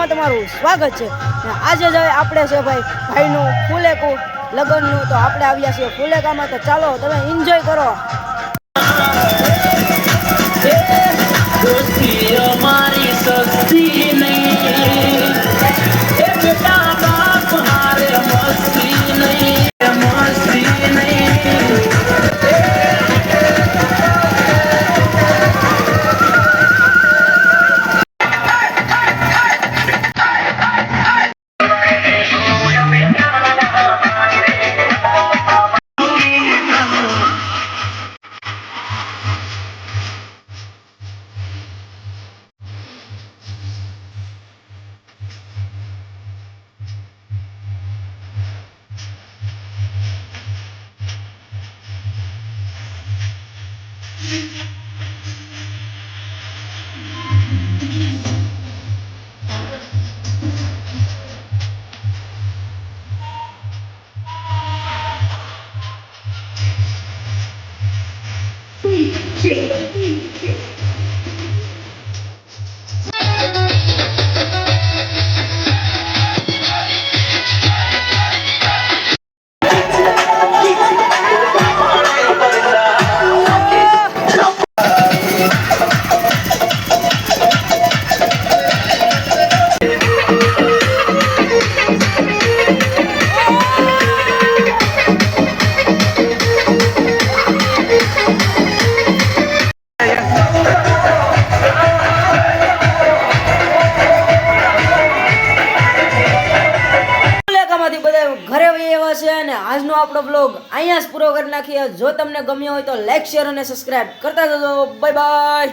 તમારું સ્વાગત છે। આજે જ આપણે છે ભાઈનું ફુલેકું લગ્નનું, તો આપણે આવ્યા છીએ ફુલેકામાં, તો ચાલો તમે એન્જોય કરો। दोस्ती हमारी सस्ती नहीं, बेटा बाप हमारे मस्ती नहीं, मस्ती नहीं। ઘરે એવા છે અને આજનો આપણો બ્લોગ અહીંયા જ પૂરો કરી નાખીએ। જો તમને ગમ્યો હોય તો લાઈક, શેર અને સબસ્ક્રાઇબ કરતા જજો। Bye bye.